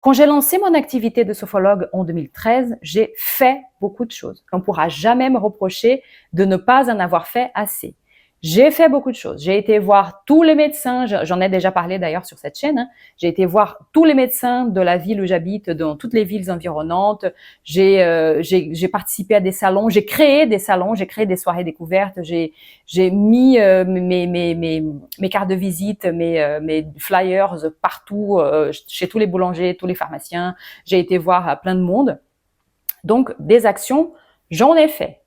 Quand j'ai lancé mon activité de sophrologue en 2013, j'ai fait beaucoup de choses. On ne pourra jamais me reprocher de ne pas en avoir fait assez. J'ai fait beaucoup de choses. J'ai été voir tous les médecins, j'en ai déjà parlé d'ailleurs sur cette chaîne, hein. J'ai été voir tous les médecins de la ville où j'habite, dans toutes les villes environnantes. J'ai participé à des salons, j'ai créé des salons, j'ai créé des soirées découvertes, j'ai mis mes cartes de visite, mes flyers partout, chez tous les boulangers, tous les pharmaciens. J'ai été voir plein de monde. Donc, des actions, j'en ai fait.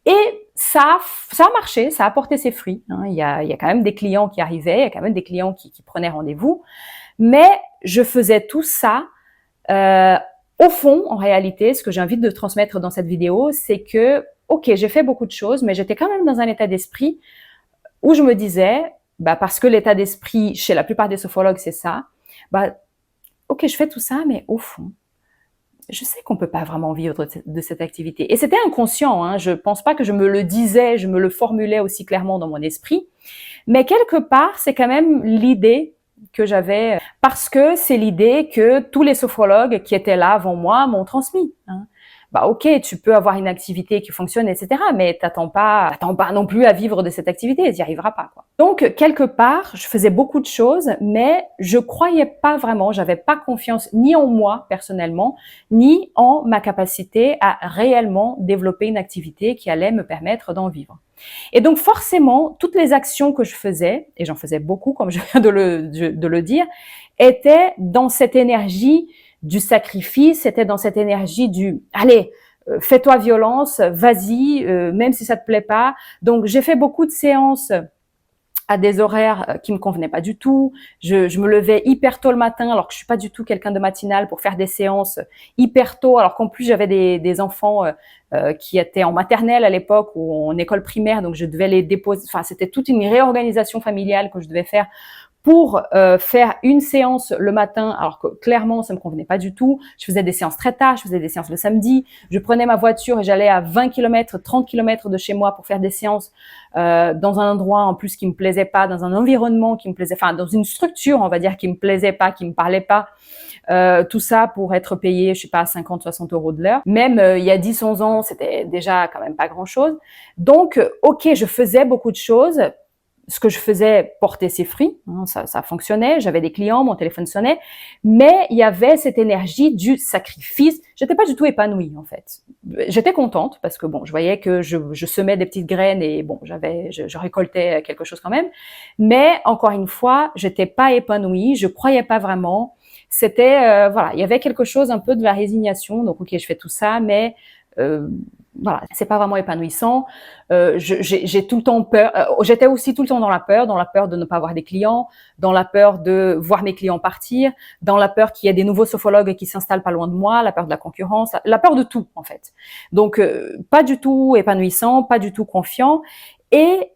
Et ça a marché, ça a porté ses fruits. Hein. Il y a quand même des clients qui arrivaient, il y a quand même des clients qui prenaient rendez-vous. Mais je faisais tout ça. Au fond, en réalité, ce que j'ai envie de transmettre dans cette vidéo, c'est que, ok, j'ai fait beaucoup de choses, mais j'étais quand même dans un état d'esprit où je me disais, parce que l'état d'esprit chez la plupart des sophrologues, c'est ça, ok, je fais tout ça, mais au fond, je sais qu'on peut pas vraiment vivre de cette activité. Et c'était inconscient, hein. Je pense pas que je me le disais, je me le formulais aussi clairement dans mon esprit. Mais quelque part, c'est quand même l'idée que j'avais, parce que c'est l'idée que tous les sophrologues qui étaient là avant moi m'ont transmis, hein. Ok, tu peux avoir une activité qui fonctionne, etc. Mais t'attends pas non plus à vivre de cette activité, t'y arriveras pas, quoi. Donc, quelque part, je faisais beaucoup de choses, mais je croyais pas vraiment, j'avais pas confiance ni en moi, personnellement, ni en ma capacité à réellement développer une activité qui allait me permettre d'en vivre. Et donc, forcément, toutes les actions que je faisais, et j'en faisais beaucoup, comme je viens de le dire, étaient dans cette énergie du sacrifice, c'était dans cette énergie du « allez, fais-toi violence, vas-y, même si ça te plaît pas ». Donc, j'ai fait beaucoup de séances à des horaires qui me convenaient pas du tout. Je me levais hyper tôt le matin, alors que je suis pas du tout quelqu'un de matinal, pour faire des séances hyper tôt, alors qu'en plus j'avais des enfants qui étaient en maternelle à l'époque ou en école primaire, donc je devais les déposer. Enfin, c'était toute une réorganisation familiale que je devais faire pour faire une séance le matin, alors que clairement ça me convenait pas du tout. Je faisais des séances très tard, je faisais des séances le samedi, je prenais ma voiture et j'allais à 20 km, 30 km de chez moi pour faire des séances dans un endroit en plus qui me plaisait pas, dans un environnement qui me plaisait, enfin dans une structure on va dire qui me plaisait pas, qui me parlait pas. Tout ça pour être payé, je sais pas, 50, 60 euros de l'heure. Même il y a 10, 11 ans, c'était déjà quand même pas grand chose. Donc, ok, je faisais beaucoup de choses. Ce que je faisais portait ses fruits, hein, ça fonctionnait, j'avais des clients, mon téléphone sonnait, mais il y avait cette énergie du sacrifice. J'étais pas du tout épanouie en fait. J'étais contente parce que bon, je voyais que je semais des petites graines et bon, je récoltais quelque chose quand même, mais encore une fois, j'étais pas épanouie, je croyais pas vraiment. C'était voilà, il y avait quelque chose un peu de la résignation. Donc ok, je fais tout ça, mais voilà, c'est pas vraiment épanouissant. J'ai tout le temps peur. J'étais aussi tout le temps dans la peur de ne pas avoir des clients, dans la peur de voir mes clients partir, dans la peur qu'il y ait des nouveaux sophrologues qui s'installent pas loin de moi, la peur de la concurrence, la peur de tout en fait. Donc pas du tout épanouissant, pas du tout confiant. Et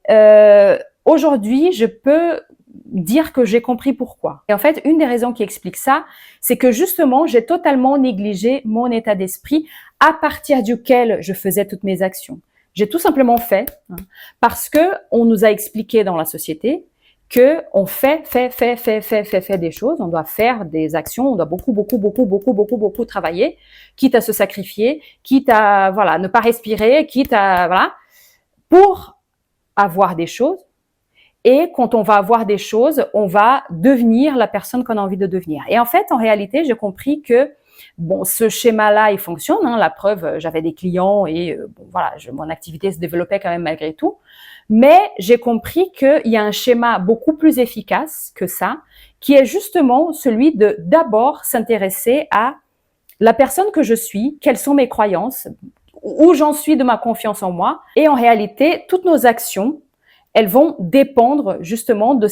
aujourd'hui, je peux dire que j'ai compris pourquoi. Et en fait, une des raisons qui explique ça, c'est que justement, j'ai totalement négligé mon état d'esprit à partir duquel je faisais toutes mes actions. J'ai tout simplement fait, hein, parce que on nous a expliqué dans la société que on fait des choses, on doit faire des actions, on doit beaucoup travailler, quitte à se sacrifier, quitte à voilà ne pas respirer, quitte à voilà pour avoir des choses. Et quand on va avoir des choses, on va devenir la personne qu'on a envie de devenir. Et en fait, en réalité, j'ai compris que bon, ce schéma-là, il fonctionne. Hein, la preuve, j'avais des clients et bon, voilà, mon activité se développait quand même malgré tout. Mais j'ai compris qu'il y a un schéma beaucoup plus efficace que ça, qui est justement celui de d'abord s'intéresser à la personne que je suis, quelles sont mes croyances, où j'en suis de ma confiance en moi. Et en réalité, toutes nos actions, elles vont dépendre justement de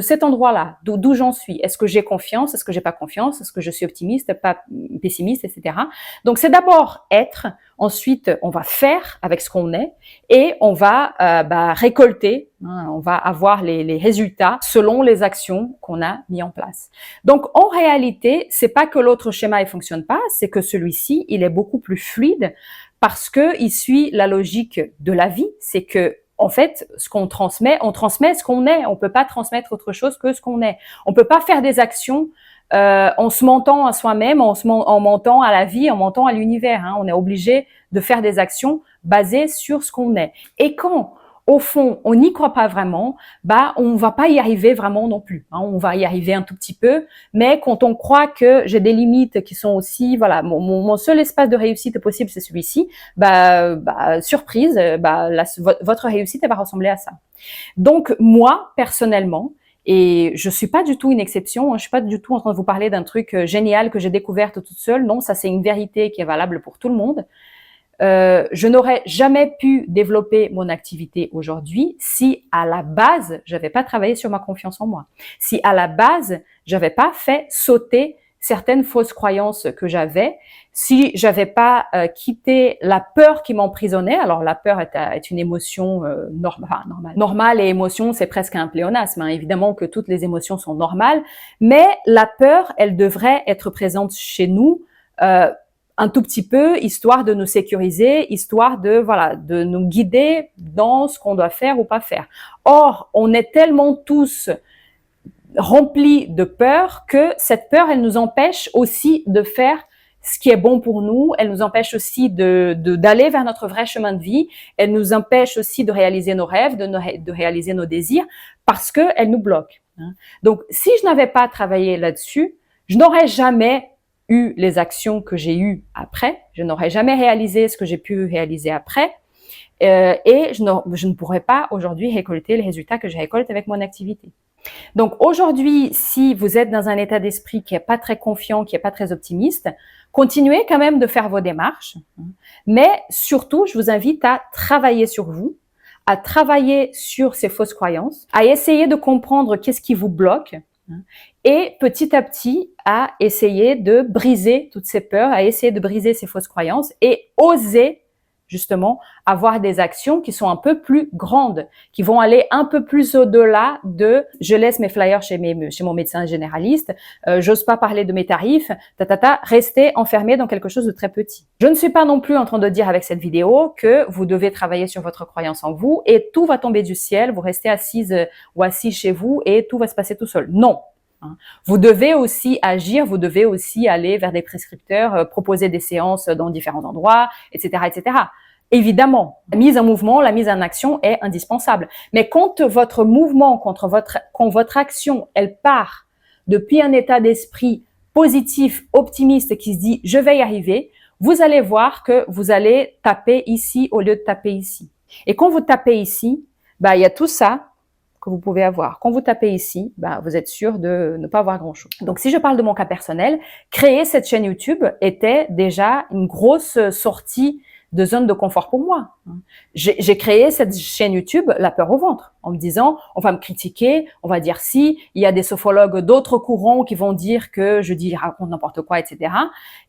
cet endroit-là, d'où j'en suis. Est-ce que j'ai confiance? Est-ce que j'ai pas confiance? Est-ce que je suis optimiste, pas pessimiste, etc. Donc c'est d'abord être, ensuite on va faire avec ce qu'on est et on va récolter, hein, on va avoir les résultats selon les actions qu'on a mis en place. Donc en réalité, c'est pas que l'autre schéma il fonctionne pas, c'est que celui-ci il est beaucoup plus fluide parce que il suit la logique de la vie, c'est que en fait, ce qu'on transmet, on transmet ce qu'on est. On peut pas transmettre autre chose que ce qu'on est. On peut pas faire des actions en se mentant à soi-même, en mentant à la vie, en mentant à l'univers. Hein. On est obligé de faire des actions basées sur ce qu'on est. Et quand, au fond, on n'y croit pas vraiment, bah, on va pas y arriver vraiment non plus. Hein. On va y arriver un tout petit peu, mais quand on croit que j'ai des limites qui sont aussi, voilà, mon seul espace de réussite possible, c'est celui-ci, surprise, votre réussite, elle va ressembler à ça. Donc, moi, personnellement, et je suis pas du tout une exception, je suis pas du tout en train de vous parler d'un truc génial que j'ai découverte toute seule. Non, ça c'est une vérité qui est valable pour tout le monde. Je n'aurais jamais pu développer mon activité aujourd'hui si à la base, j'avais pas travaillé sur ma confiance en moi. Si à la base, j'avais pas fait sauter certaines fausses croyances que j'avais, si j'avais pas quitté la peur qui m'emprisonnait. Alors la peur est une émotion normale et émotion, c'est presque un pléonasme. Hein. Évidemment que toutes les émotions sont normales, mais la peur, elle devrait être présente chez nous un tout petit peu, histoire de nous sécuriser, histoire de nous guider dans ce qu'on doit faire ou pas faire. Or, on est tellement tous remplis de peur que cette peur, elle nous empêche aussi de faire ce qui est bon pour nous. Elle nous empêche aussi d'aller vers notre vrai chemin de vie. Elle nous empêche aussi de réaliser nos rêves, de réaliser nos désirs, parce que elle nous bloque. Donc, si je n'avais pas travaillé là-dessus, je n'aurais jamais eu les actions que j'ai eues après, je n'aurais jamais réalisé ce que j'ai pu réaliser après, et je ne pourrais pas aujourd'hui récolter les résultats que je récolte avec mon activité. Donc aujourd'hui, si vous êtes dans un état d'esprit qui est pas très confiant, qui est pas très optimiste, continuez quand même de faire vos démarches, mais surtout, je vous invite à travailler sur vous, à travailler sur ces fausses croyances, à essayer de comprendre qu'est-ce qui vous bloque, et petit à petit à essayer de briser toutes ces peurs, à essayer de briser ces fausses croyances et oser justement avoir des actions qui sont un peu plus grandes, qui vont aller un peu plus au-delà de je laisse mes flyers chez mon médecin généraliste, j'ose pas parler de mes tarifs, rester enfermé dans quelque chose de très petit. Je ne suis pas non plus en train de dire avec cette vidéo que vous devez travailler sur votre croyance en vous et tout va tomber du ciel, vous restez assise ou assis chez vous et tout va se passer tout seul. Non. Vous devez aussi agir, vous devez aussi aller vers des prescripteurs, proposer des séances dans différents endroits, etc., etc. Évidemment, la mise en mouvement, la mise en action est indispensable. Mais quand votre mouvement, quand votre action, elle part depuis un état d'esprit positif, optimiste, qui se dit « je vais y arriver », vous allez voir que vous allez taper ici au lieu de taper ici. Et quand vous tapez ici, il y a tout ça que vous pouvez avoir. Quand vous tapez ici, vous êtes sûr de ne pas avoir grand-chose. Donc, si je parle de mon cas personnel, créer cette chaîne YouTube était déjà une grosse sortie de zone de confort pour moi. J'ai créé cette chaîne YouTube, la peur au ventre, en me disant, on va me critiquer, on va dire si, il y a des sophrologues d'autres courants qui vont dire que je raconte n'importe quoi, etc.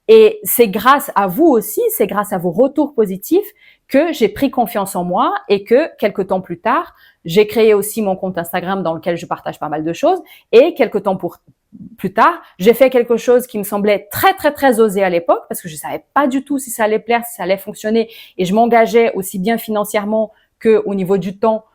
Et c'est grâce à vous aussi, c'est grâce à vos retours positifs que j'ai pris confiance en moi et que quelques temps plus tard, j'ai créé aussi mon compte Instagram dans lequel je partage pas mal de choses et quelques temps plus tard, j'ai fait quelque chose qui me semblait très, très, très osé à l'époque parce que je savais pas du tout si ça allait plaire, si ça allait fonctionner et je m'engageais aussi bien financièrement que au niveau du temps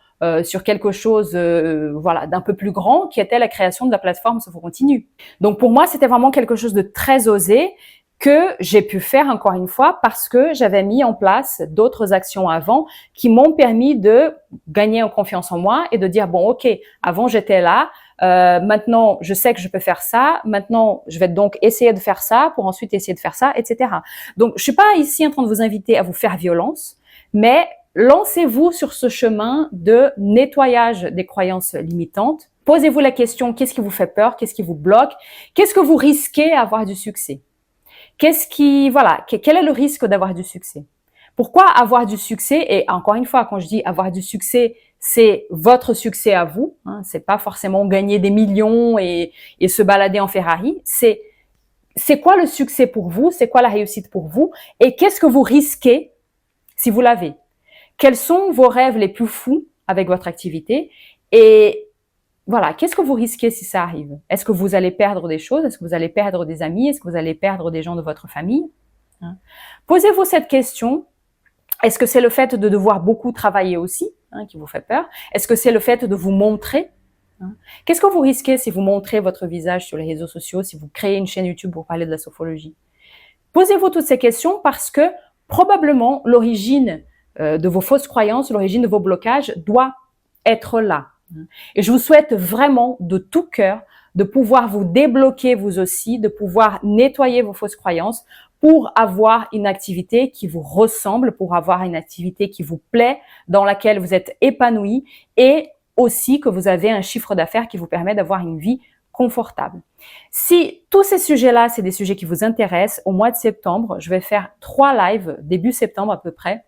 sur quelque chose d'un peu plus grand qui était la création de la plateforme Sopho Continue. Donc pour moi, c'était vraiment quelque chose de très osé que j'ai pu faire encore une fois parce que j'avais mis en place d'autres actions avant qui m'ont permis de gagner en confiance en moi et de dire bon ok, avant j'étais là, maintenant je sais que je peux faire ça, maintenant je vais donc essayer de faire ça pour ensuite essayer de faire ça, etc. Donc je suis pas ici en train de vous inviter à vous faire violence, mais lancez-vous sur ce chemin de nettoyage des croyances limitantes. Posez-vous la question, qu'est-ce qui vous fait peur, qu'est-ce qui vous bloque, qu'est-ce que vous risquez à avoir du succès? Quel est le risque d'avoir du succès? Pourquoi avoir du succès? Et encore une fois, quand je dis avoir du succès, c'est votre succès à vous. C'est pas forcément gagner des millions et se balader en Ferrari. C'est quoi le succès pour vous? C'est quoi la réussite pour vous? Et qu'est-ce que vous risquez si vous l'avez? Quels sont vos rêves les plus fous avec votre activité? Et voilà, qu'est-ce que vous risquez si ça arrive? Est-ce que vous allez perdre des choses? Est-ce que vous allez perdre des amis? Est-ce que vous allez perdre des gens de votre famille? Posez-vous cette question. Est-ce que c'est le fait de devoir beaucoup travailler aussi qui vous fait peur? Est-ce que c'est le fait de vous montrer hein. Qu'est-ce que vous risquez si vous montrez votre visage sur les réseaux sociaux, si vous créez une chaîne YouTube pour parler de la sophrologie? Posez-vous toutes ces questions parce que probablement l'origine de vos fausses croyances, l'origine de vos blocages doit être là. Et je vous souhaite vraiment de tout cœur de pouvoir vous débloquer vous aussi, de pouvoir nettoyer vos fausses croyances pour avoir une activité qui vous ressemble, pour avoir une activité qui vous plaît, dans laquelle vous êtes épanoui et aussi que vous avez un chiffre d'affaires qui vous permet d'avoir une vie confortable. Si tous ces sujets-là, c'est des sujets qui vous intéressent, au mois de septembre, je vais faire 3 lives, début septembre à peu près.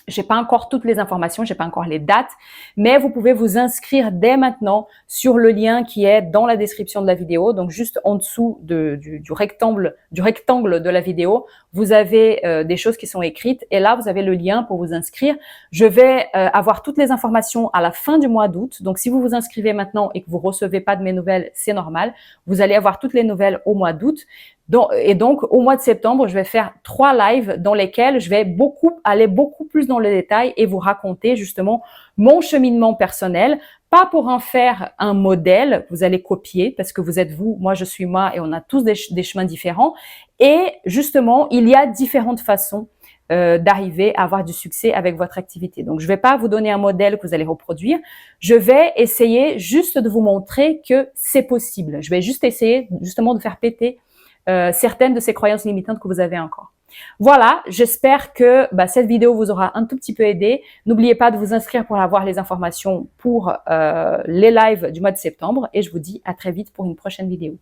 J'ai pas encore toutes les informations, j'ai pas encore les dates, mais vous pouvez vous inscrire dès maintenant sur le lien qui est dans la description de la vidéo. Donc juste en dessous du rectangle de la vidéo, vous avez des choses qui sont écrites et là vous avez le lien pour vous inscrire. Je vais avoir toutes les informations à la fin du mois d'août. Donc si vous vous inscrivez maintenant et que vous recevez pas de mes nouvelles, c'est normal. Vous allez avoir toutes les nouvelles au mois d'août. Et donc, au mois de septembre, je vais faire 3 lives dans lesquels je vais aller beaucoup plus dans le détail et vous raconter justement mon cheminement personnel, pas pour en faire un modèle, vous allez copier parce que vous êtes vous, moi je suis moi et on a tous des chemins différents. Et justement, il y a différentes façons d'arriver à avoir du succès avec votre activité. Donc, je vais pas vous donner un modèle que vous allez reproduire. Je vais essayer juste de vous montrer que c'est possible. Je vais juste essayer justement de faire péter certaines de ces croyances limitantes que vous avez encore. Voilà, j'espère que cette vidéo vous aura un tout petit peu aidé. N'oubliez pas de vous inscrire pour avoir les informations pour les lives du mois de septembre et je vous dis à très vite pour une prochaine vidéo.